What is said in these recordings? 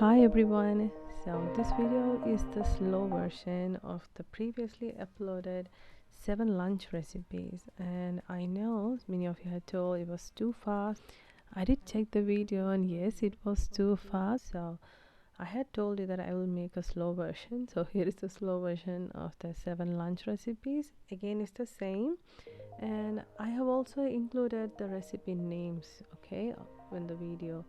Hi everyone. So this video is the slow version of the previously uploaded 7 lunch recipes, and I know many of you had told it was too fast. I did check the video and yes, it was too fast. So I had told you that I will make a slow version. So here is the slow version of the 7 lunch recipes. Again, it's the same, and I have also included the recipe names, okay, when the video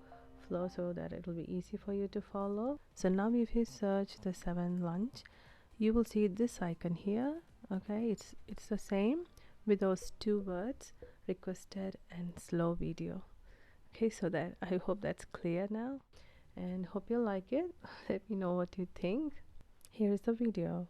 flow, so that it will be easy for you to follow. So now if you search the 7 lunch, you will see this icon here. Okay, it's the same with those two words, requested and slow video. Okay, so that I hope that's clear now, and hope you like it. Let me know what you think. Here is the video.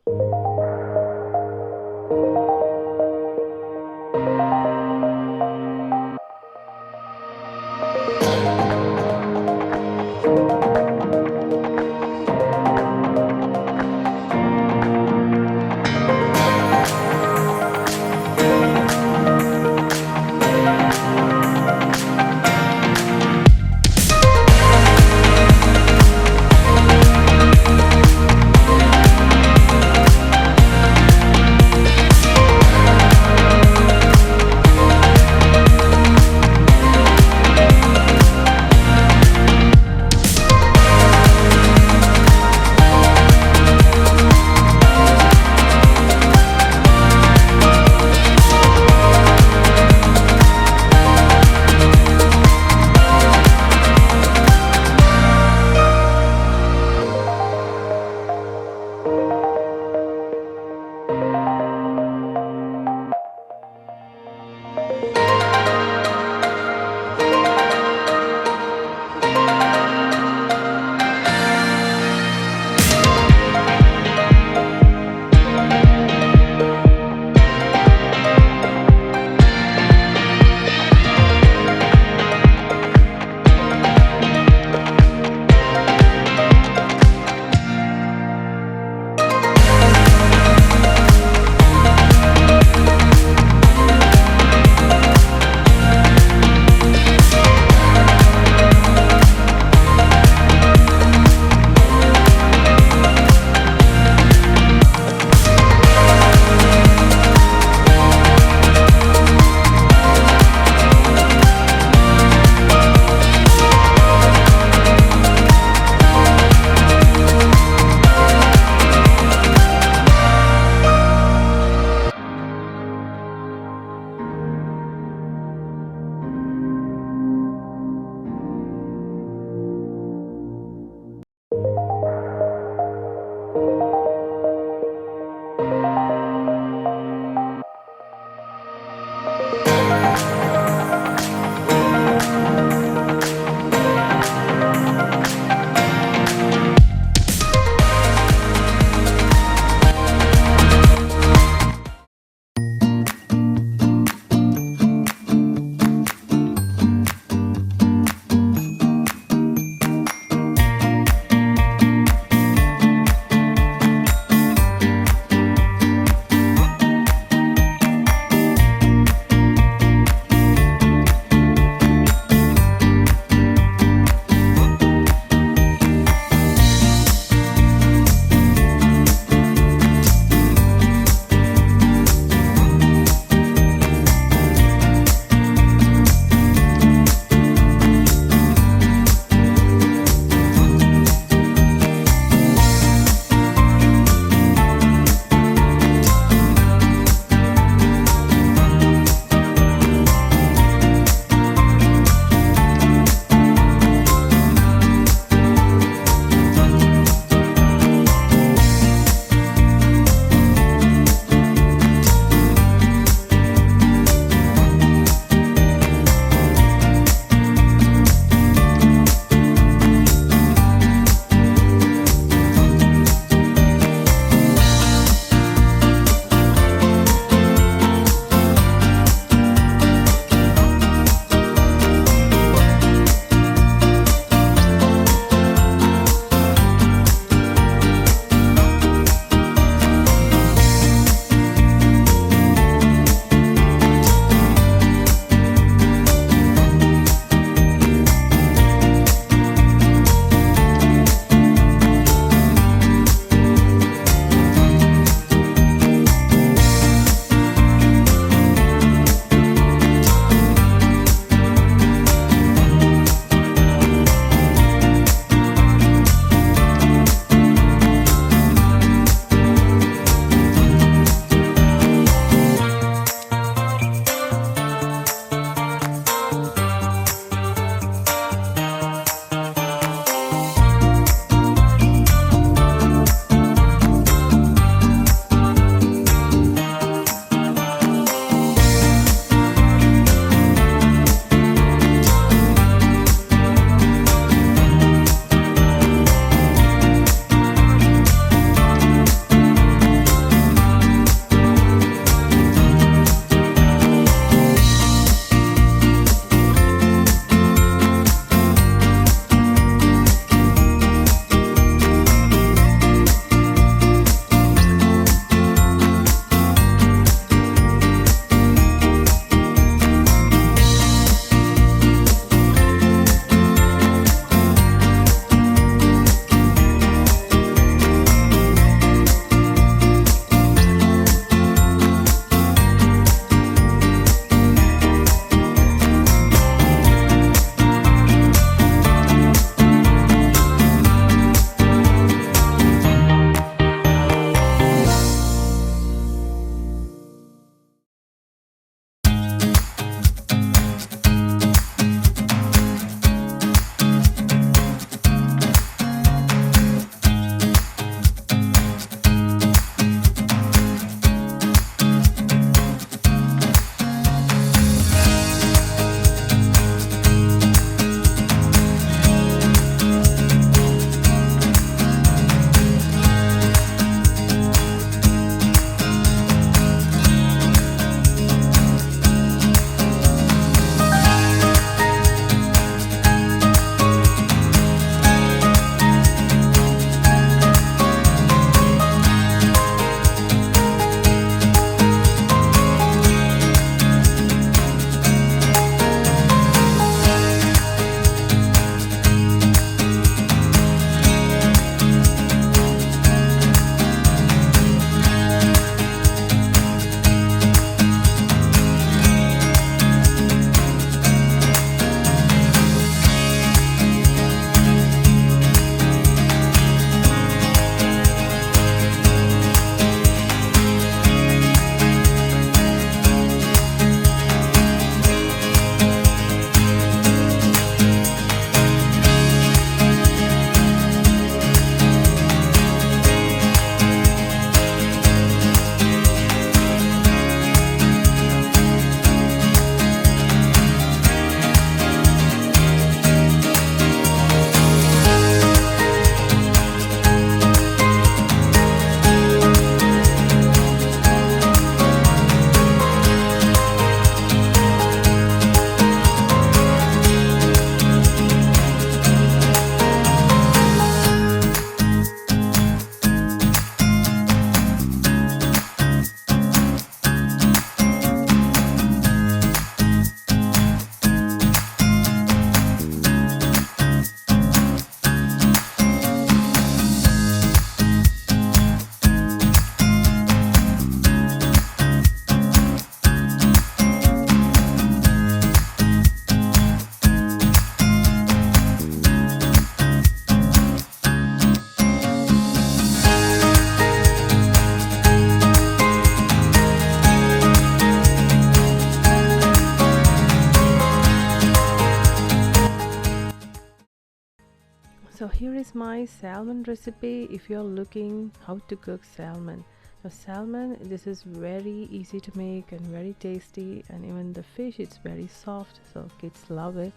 So here is my salmon recipe if you're looking how to cook salmon. So salmon, this is very easy to make and very tasty, and even the fish, it's very soft, so kids love it.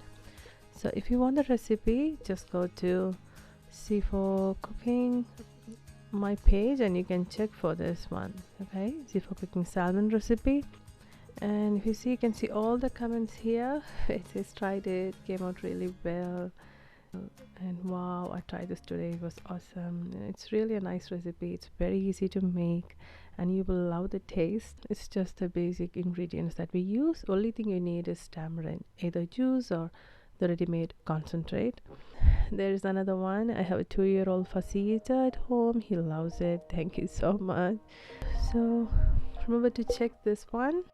So if you want the recipe, just go to C4 Cooking my page and you can check for this one. Okay, C4 Cooking salmon recipe. And if you see, you can see all the comments here. It says tried it, came out really well, and wow, I tried this today, it was awesome. It's really a nice recipe, it's very easy to make and you will love the taste. It's just the basic ingredients that we use. Only thing you need is tamarind, either juice or the ready-made concentrate. There is another one. I have a 2-year-old fussy eater at home, he loves it. Thank you so much. So remember to check this one.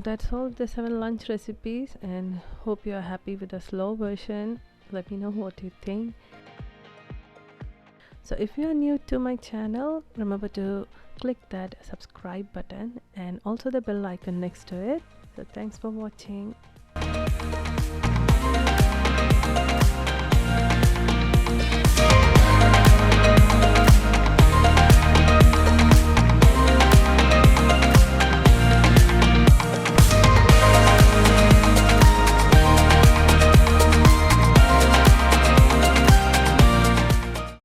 that's all the 7 lunch recipes, and hope you are happy with the slow version. Let me know what you think. So if you are new to my channel, remember to click that subscribe button and also the bell icon next to it. So thanks for watching.